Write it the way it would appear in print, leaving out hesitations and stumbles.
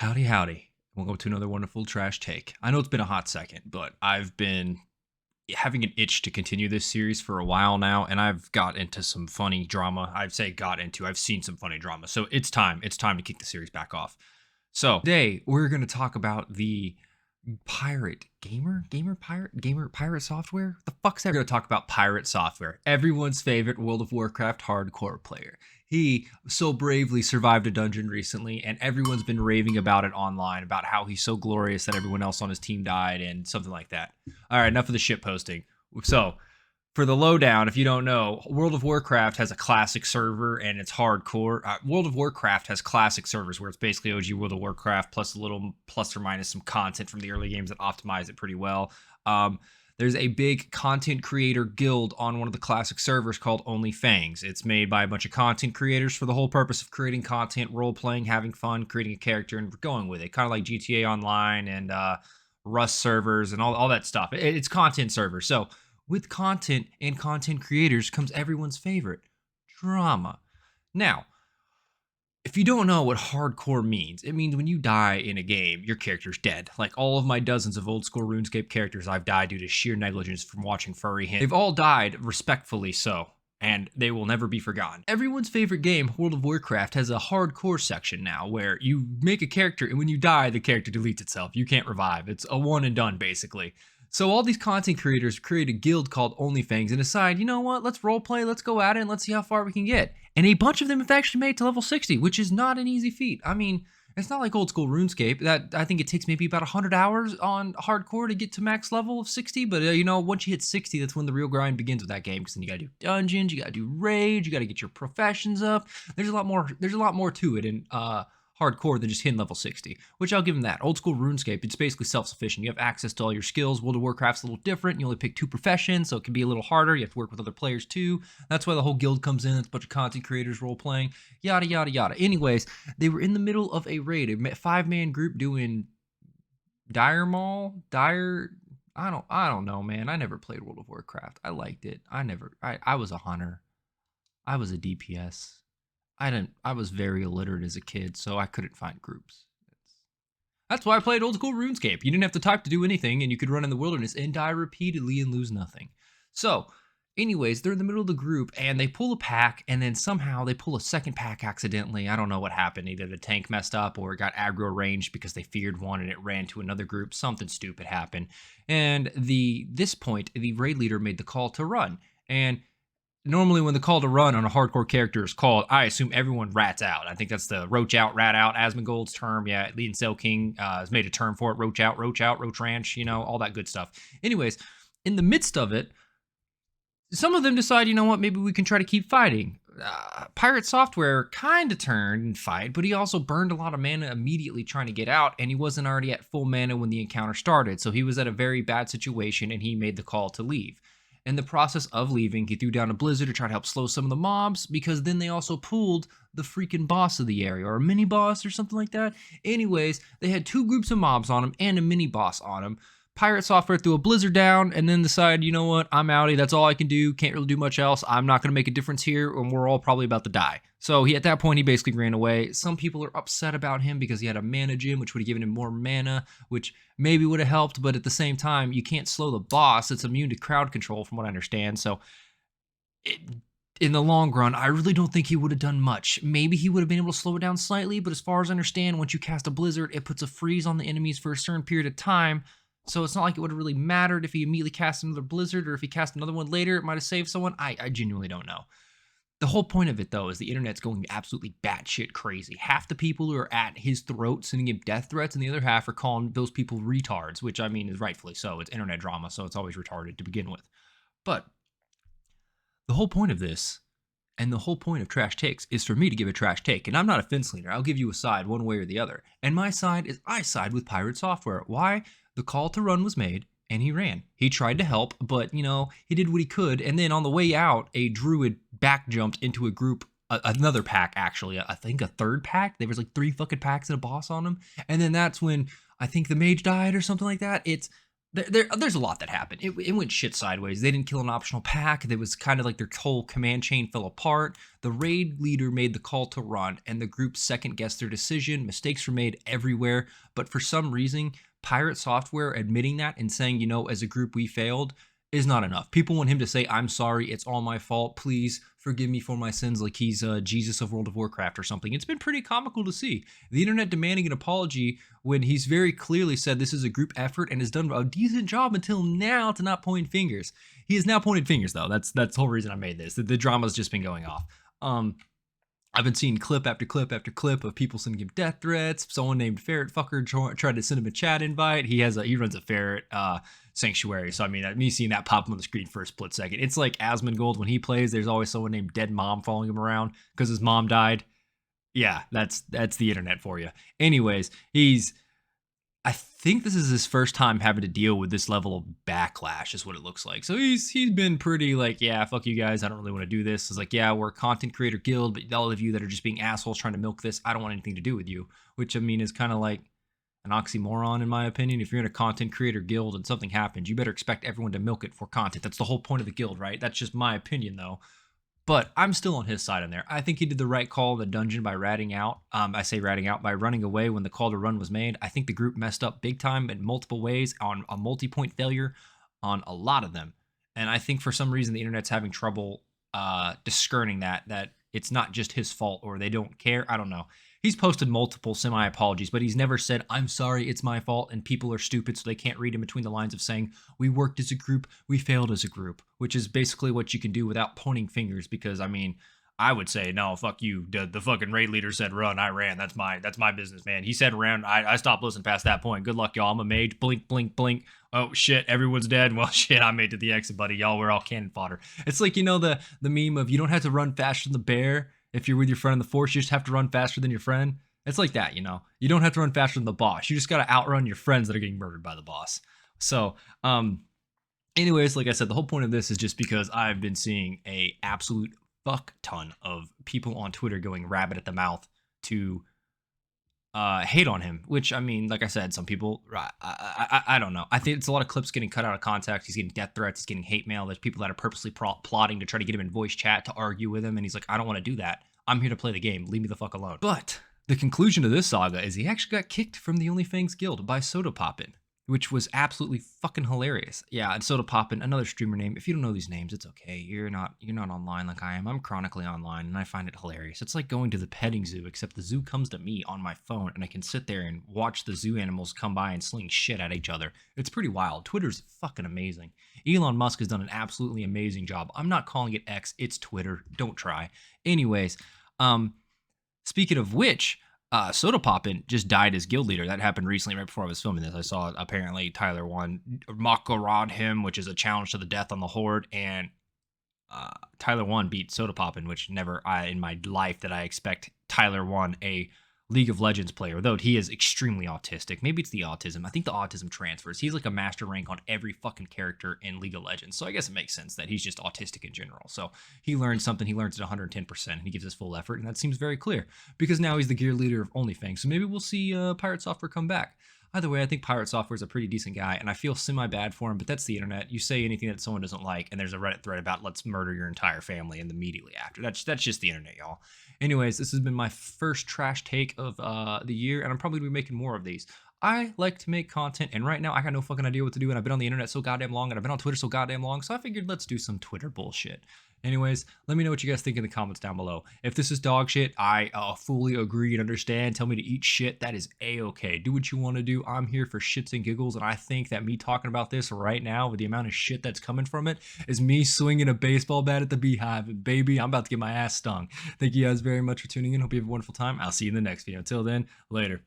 Howdy, howdy. Welcome to another wonderful trash take. I know it's been a hot second, but I've been having an itch to continue this series for a while now, and I've got into some funny drama. I'd say I've seen some funny drama. So it's time. It's time to kick the series back off. So today we're going to talk about the pirate software. What the fuck's that? We're going to talk about pirate software, everyone's favorite World of Warcraft hardcore player. He so bravely survived a dungeon recently, and everyone's been raving about it online, about how he's so glorious that everyone else on his team died and something like that. All right, enough of the shit posting. So, for the lowdown, if you don't know, World of Warcraft has a classic server and it's hardcore. World of Warcraft has classic servers where it's basically OG World of Warcraft plus a little plus or minus some content from the early games that optimize it pretty well. There's a big content creator guild on one of the classic servers called Only Fangs. It's made by a bunch of content creators for the whole purpose of creating content, role playing, having fun, creating a character, and going with it. Kind of like GTA Online and Rust servers and all that stuff. It's content servers. So with content and content creators comes everyone's favorite drama. Now, if you don't know what hardcore means, it means when you die in a game, your character's dead. Like all of my dozens of old school RuneScape characters, I've died due to sheer negligence from watching furry him. They've all died respectfully so, and they will never be forgotten. Everyone's favorite game, World of Warcraft, has a hardcore section now where you make a character and when you die, the character deletes itself. You can't revive. It's a one and done, basically. So all these content creators create a guild called OnlyFangs and decide, you know what, let's roleplay, let's go at it, and let's see how far we can get. And a bunch of them have actually made it to level 60, which is not an easy feat. I mean, it's not like old school RuneScape. That I think it takes maybe about 100 hours on hardcore to get to max level of 60. But once you hit 60, that's when the real grind begins with that game. Because then you gotta do dungeons, you gotta do raids, you gotta get your professions up. There's a lot more. There's a lot more to it in hardcore than just hitting level 60, which I'll give them that. Old school RuneScape, it's basically self-sufficient. You have access to all your skills. World of Warcraft's a little different. You only pick 2 professions, so it can be a little harder. You have to work with other players too. That's why the whole guild comes in. It's a bunch of content creators role-playing, yada, yada, yada. Anyways, they were in the middle of a raid, a 5-man group doing Dire Mall? I don't know, man. I never played World of Warcraft. I liked it. I was a hunter. I was a DPS. I was very illiterate as a kid, so I couldn't find groups. That's why I played old school RuneScape. You didn't have to type to do anything, and you could run in the wilderness and die repeatedly and lose nothing. So, anyways, they're in the middle of the group, and they pull a pack, and then somehow they pull a second pack accidentally. I don't know what happened. Either the tank messed up, or it got aggro ranged because they feared one, and it ran to another group. Something stupid happened. And this point, the raid leader made the call to run. And normally when the call to run on a hardcore character is called, I assume everyone rats out. I think that's the roach out, rat out, Asmongold's term. Yeah, Lead and Sail King has made a term for it. Roach out, roach ranch, all that good stuff. Anyways, in the midst of it, some of them decide, you know what, maybe we can try to keep fighting. Pirate Software kind of turned and fight, but he also burned a lot of mana immediately trying to get out, and he wasn't already at full mana when the encounter started, so he was at a very bad situation, and he made the call to leave. In the process of leaving, he threw down a blizzard to try to help slow some of the mobs, because then they also pulled the freaking boss of the area, or a mini boss or something like that. Anyways, they had 2 groups of mobs on him and a mini boss on him. Pirate Software threw a blizzard down and then decided, you know what, I'm outie, that's all I can do, can't really do much else, I'm not going to make a difference here, and we're all probably about to die. So at that point, he basically ran away. Some people are upset about him because he had a mana gem, which would have given him more mana, which maybe would have helped, but at the same time, you can't slow the boss. It's immune to crowd control, from what I understand. So in the long run, I really don't think he would have done much. Maybe he would have been able to slow it down slightly, but as far as I understand, once you cast a blizzard, it puts a freeze on the enemies for a certain period of time. So it's not like it would have really mattered if he immediately cast another blizzard, or if he cast another one later, it might have saved someone. I genuinely don't know. The whole point of it, though, is the internet's going absolutely batshit crazy. Half the people who are at his throat sending him death threats, and the other half are calling those people retards, which, I mean, is rightfully so. It's internet drama, so it's always retarded to begin with. But the whole point of this, and the whole point of trash takes, is for me to give a trash take. And I'm not a fence leader. I'll give you a side one way or the other. And my side is I side with Pirate Software. Why? The call to run was made, and he ran. He tried to help, but, he did what he could. And then on the way out, a druid back jumped into a group, another pack, actually. I think a third pack. There was like 3 fucking packs and a boss on him. And then that's when I think the mage died or something like that. There's a lot that happened. It went shit sideways. They didn't kill an optional pack. It was kind of like their whole command chain fell apart. The raid leader made the call to run, and the group second guessed their decision. Mistakes were made everywhere, but for some reason, Pirate Software admitting that and saying, as a group we failed, is not enough. People want him to say, "I'm sorry, it's all my fault. Please forgive me for my sins," like he's Jesus of World of Warcraft or something. It's been pretty comical to see the internet demanding an apology when he's very clearly said this is a group effort and has done a decent job until now to not point fingers. He has now pointed fingers though. That's the whole reason I made this. The drama's just been going off. I've been seeing clip after clip after clip of people sending him death threats. Someone named Ferret Fucker tried to send him a chat invite. He runs a ferret sanctuary. So I mean, me seeing that pop up on the screen for a split second. It's like Asmongold when he plays. There's always someone named Dead Mom following him around because his mom died. Yeah, that's the internet for you. Anyways, I think this is his first time having to deal with this level of backlash, is what it looks like. So he's been pretty like, yeah, fuck you guys. I don't really want to do this. It's like, yeah, we're a content creator guild, but all of you that are just being assholes trying to milk this, I don't want anything to do with you. Which I mean is kind of like an oxymoron in my opinion. If you're in a content creator guild and something happens, you better expect everyone to milk it for content. That's the whole point of the guild, right? That's just my opinion though. But I'm still on his side on there. I think he did the right call in the dungeon by ratting out. I say ratting out by running away when the call to run was made. I think the group messed up big time in multiple ways on a multi-point failure on a lot of them. And I think for some reason the internet's having trouble discerning that it's not just his fault or they don't care. I don't know. He's posted multiple semi-apologies, but he's never said, "I'm sorry, it's my fault," and people are stupid, so they can't read in between the lines of saying, "We worked as a group, we failed as a group," which is basically what you can do without pointing fingers, because, I mean, I would say, no, fuck you. The fucking raid leader said run, I ran. That's my business, man. He said run, I stopped listening past that point. Good luck, y'all. I'm a mage. Blink, blink, blink. Oh, shit, everyone's dead. Well, shit, I made it to the exit, buddy. Y'all were all cannon fodder. It's like, the meme of you don't have to run faster than the bear if you're with your friend in the forest. You just have to run faster than your friend. It's like that, You don't have to run faster than the boss. You just got to outrun your friends that are getting murdered by the boss. So, anyways, like I said, the whole point of this is just because I've been seeing a absolute fuck ton of people on Twitter going rabbit at the mouth to hate on him, which, I mean, like I said, some people, I don't know. I think it's a lot of clips getting cut out of context. He's getting death threats. He's getting hate mail. There's people that are purposely plotting to try to get him in voice chat to argue with him. And he's like, I don't want to do that. I'm here to play the game. Leave me the fuck alone. But the conclusion of this saga is he actually got kicked from the OnlyFans guild by Soda Poppin', which was absolutely fucking hilarious. Yeah, and Soda Poppin', another streamer name. If you don't know these names, it's okay. You're not online like I am. I'm chronically online, and I find it hilarious. It's like going to the petting zoo, except the zoo comes to me on my phone, and I can sit there and watch the zoo animals come by and sling shit at each other. It's pretty wild. Twitter's fucking amazing. Elon Musk has done an absolutely amazing job. I'm not calling it X, it's Twitter. Don't try. Anyways, speaking of which, Soda Poppin' just died as guild leader. That happened recently, right before I was filming this. I saw apparently Tyler won Makarad him, which is a challenge to the death on the Horde, and Tyler 1 beat Soda Poppin', which never in my life did I expect Tyler 1, a League of Legends player, though he is extremely autistic. Maybe it's the autism. I think the autism transfers. He's like a master rank on every fucking character in League of Legends. So I guess it makes sense that he's just autistic in general. So he learns something. He learns at 110%, and he gives his full effort, and that seems very clear because now he's the gear leader of OnlyFans. So maybe we'll see Pirate Software come back. Either way, I think Pirate Software is a pretty decent guy, and I feel semi-bad for him, but that's the internet. You say anything that someone doesn't like, and there's a Reddit thread about let's murder your entire family, and immediately after. That's just the internet, y'all. Anyways, this has been my first trash take of the year, and I'm probably going to be making more of these. I like to make content, and right now I got no fucking idea what to do, and I've been on the internet so goddamn long, and I've been on Twitter so goddamn long, so I figured let's do some Twitter bullshit. Anyways, let me know what you guys think in the comments down below. If this is dog shit, I fully agree and understand. Tell me to eat shit. That is a-okay. Do what you want to do. I'm here for shits and giggles, and I think that me talking about this right now with the amount of shit that's coming from it is me swinging a baseball bat at the beehive. Baby, I'm about to get my ass stung. Thank you guys very much for tuning in. Hope you have a wonderful time. I'll see you in the next video. Until then, later.